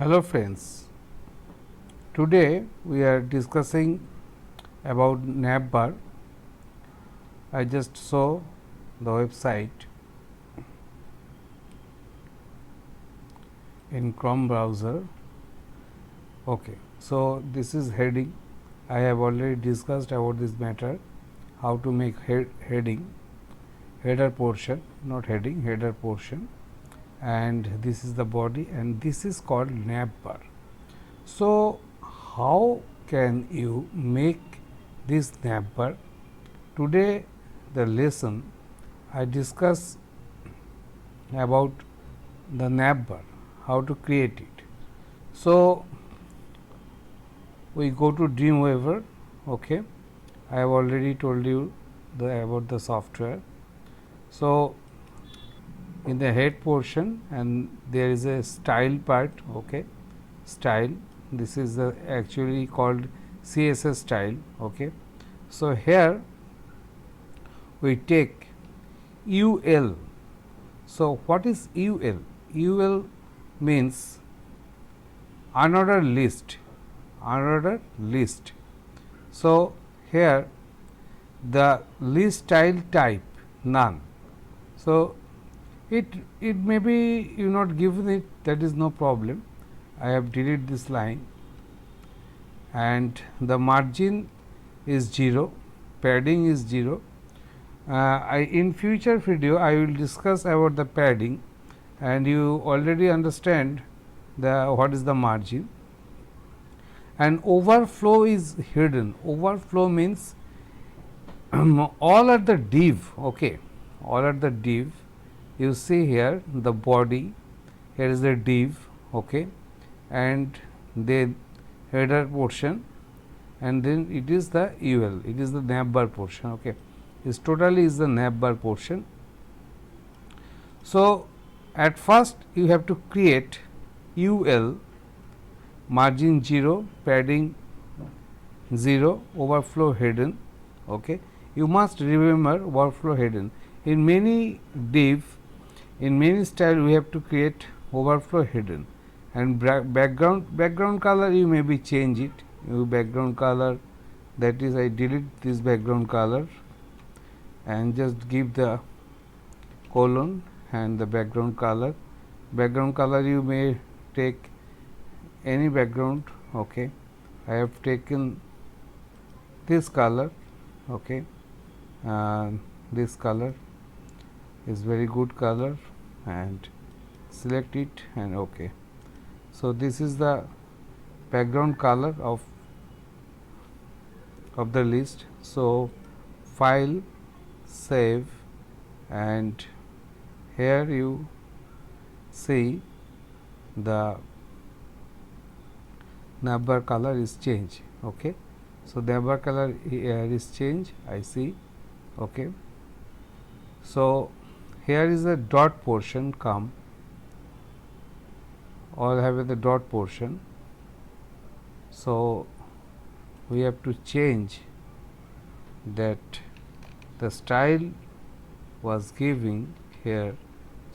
Hello friends, today we are discussing about navbar. I just saw the website in Chrome browser. Okay, so this is heading. I have already discussed about this matter, how to make header portion, not heading, header portion, and this is the body, and this is called navbar. So, how can you make this navbar? Today the lesson I discuss about the navbar, how to create it. So, we go to Dreamweaver. Okay, I have already told you about the software. So, in the head portion, and there is a style part. Okay, style, this is actually called CSS style. Okay, so here we take UL. So what is UL? UL means unordered list, unordered list. So here the list style type none. So it may be you not given it, that is no problem. I have deleted this line, and the margin is 0, padding is 0. In future video I will discuss about the padding, and you already understand what is the margin. And overflow is hidden. Overflow means all at the div. Okay, all at the div. You see here the body, here is the div. Okay, and then header portion, and then it is the UL, it is the navbar portion. Okay, this totally is the navbar portion. So at first you have to create UL, margin 0, padding 0, overflow hidden. Okay, you must remember overflow hidden. In many div, in many style we have to create overflow hidden. And background color you maybe change it. Background color, that is I delete this background color and just give the colon and the background color. Background color you may take any background. Okay, I have taken this color. Okay, this color is very good color, and select it, and okay. So this is the background color of the list. So file, save, and here you see the navbar color is changed. Okay, so navbar color here is changed, I see. Okay, so here is the dot portion come, all have the dot portion. So we have to change that the style was giving here.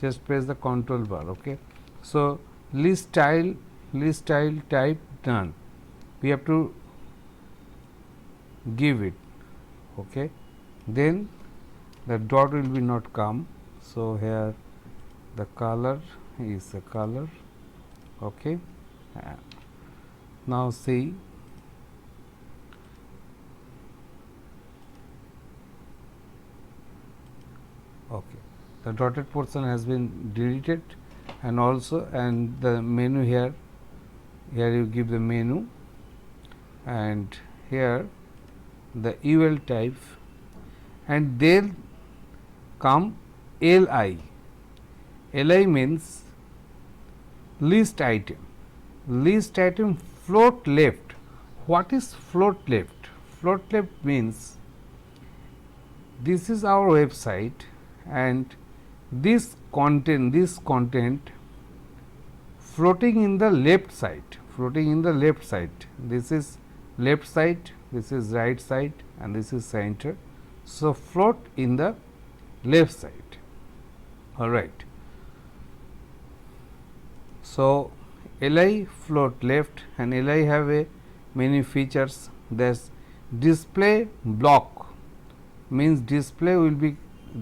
Just press the control bar. Okay, so list style type done, we have to give it. Okay, then the dot will be not come. So here the color is a color. Okay, now see okay, the dotted portion has been deleted, and also and the menu here you give the menu, and here the UL type, and then come LI. LI means list item. List item float left. What is float left? Float left means this is our website, and this content floating in the left side, this is left side, this is right side, and this is center. So float in the left side. All right, so li float left and li have a many features. That's display block means display will be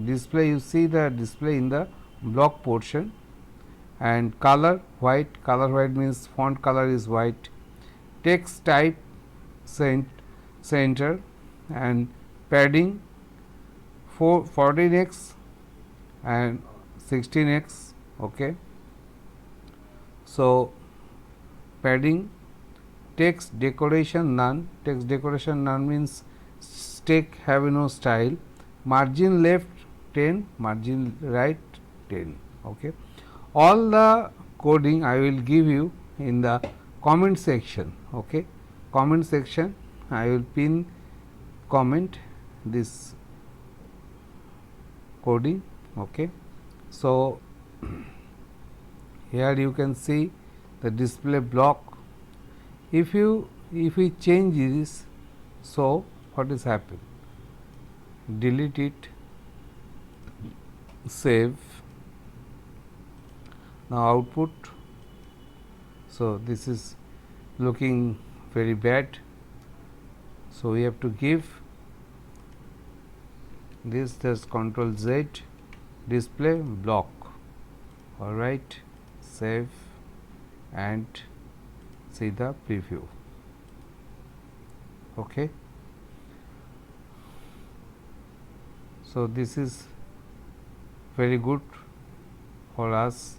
display, you see the display in the block portion, and color white, color white means font color is white, text type center, and padding 14x and 16x. Okay. So, padding, text decoration none, text decoration none means text have no style, margin left 10, margin right 10. Okay. All the coding I will give you in the comment section. Okay. Comment section I will pin comment this coding. Okay. So, here you can see the display block. If we change this, so what is happen? Delete it, save. Now output. So this is looking very bad. So we have to give this, just Control Z, display block. All right, save and see the preview. Okay. So this is very good for us.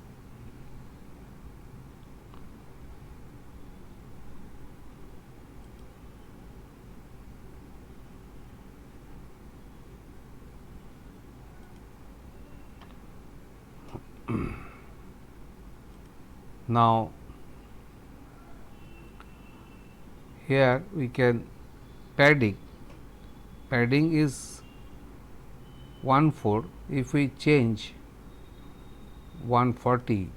Now here we can padding is 14, if we change 140,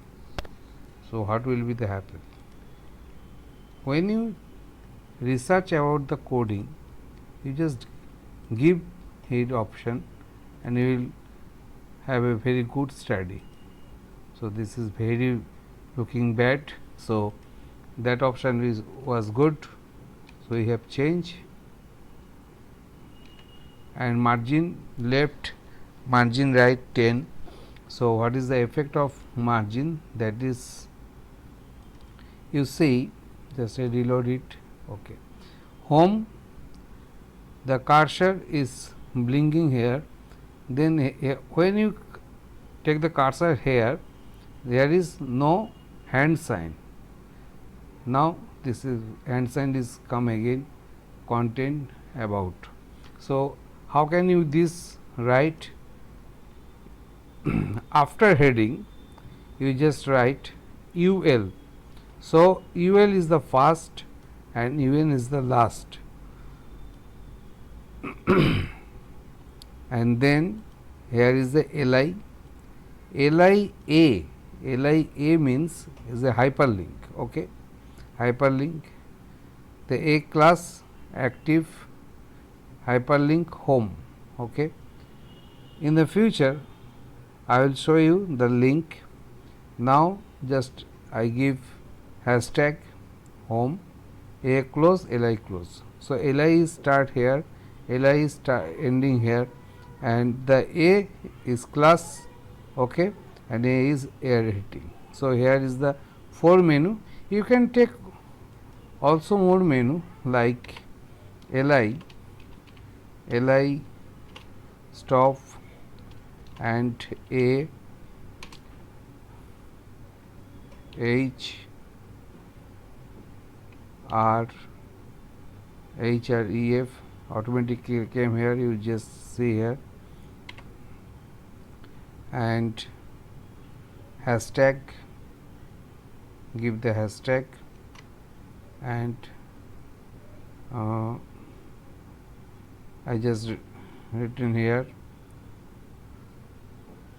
so what will be the happen? When you research about the coding, you just give it option and you will have a very good study. So this is very looking bad, so that option was good, so we have changed, and margin left, margin right 10. So what is the effect of margin? That is, you see, just reload it. Okay. Home, the cursor is blinking here, then when you take the cursor here, there is no hand sign. Now this is hand sign is come again, content about. So how can you this write? After heading you just write UL. So UL is the first and UN is the last. And then here is the LI. LIA means is a hyperlink. Okay, hyperlink. The A class active hyperlink home. Okay. In the future I will show you the link. Now just I give hashtag home, A close, LI close. So LI is start here, LI is ending here, and the A is class. Okay, and A is air heating. So here is the 4 menu. You can take also more menu like LI stop and A H R HREF automatically came here, you just see here, and hashtag, give the hashtag, and I just written here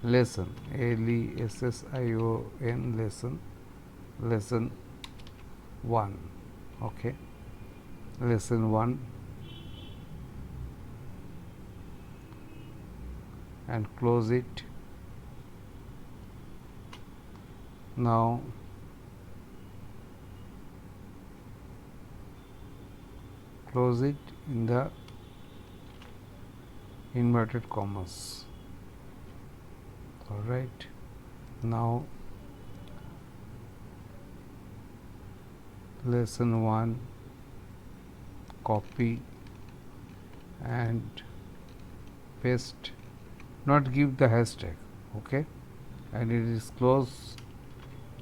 lesson, LESSION, lesson 1. Okay, lesson 1, and close it. Now close it in the inverted commas. All right, now lesson 1, copy and paste, not give the hashtag, okay, and it is close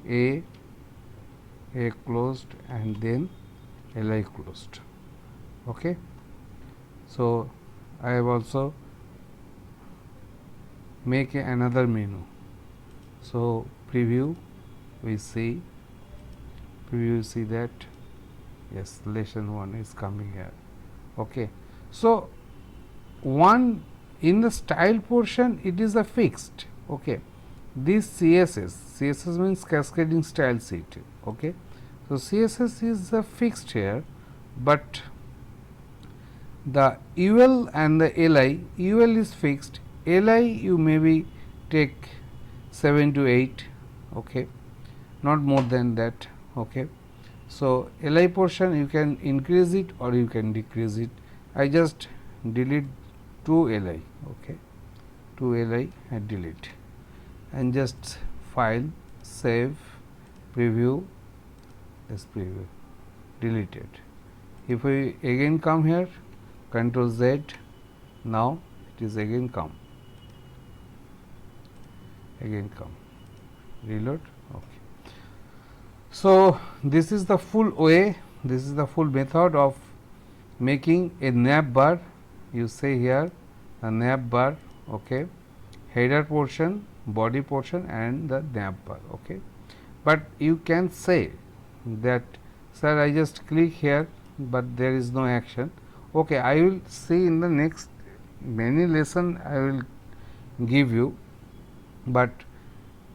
a closed and then li closed, okay. So I have also make another menu. So preview, we see that yes, lesson 1 is coming here, okay. So one in the style portion, it is a fixed, okay. This CSS means cascading style sheet, okay. So CSS is fixed here, but the UL and the LI, UL is fixed, LI you maybe take 7 to 8, okay, not more than that, okay. So LI portion you can increase it or you can decrease it. I just delete 2 LI, okay, 2 LI and delete, and just file, save, preview, this preview, deleted. If we again come here, Control Z, now it is again come, reload, okay. So this is the full way, this is the full method of making a nav bar. You say here a nav bar, okay, header portion, body portion and the nav bar, okay. But you can say that, sir, I just click here but there is no action, okay. I will see in the next many lesson I will give you, but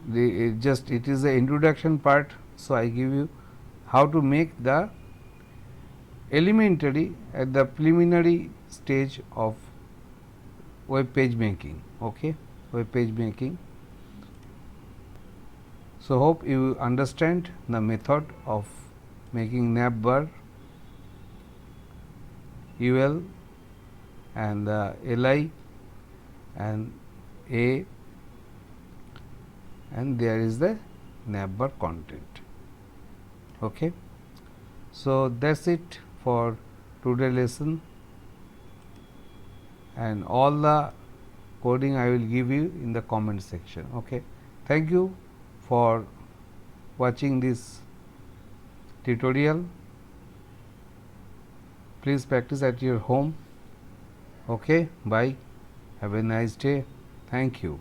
the it is the introduction part. So I give you how to make the elementary at the preliminary stage of web page making, okay, web page making. So hope you understand the method of making nav bar, UL and the LI and A, and there is the nav bar content, okay. So that's it for today lesson, and all the coding I will give you in the comment section, okay. Thank you for watching this tutorial. Please practice at your home, okay. Bye, have a nice day, thank you.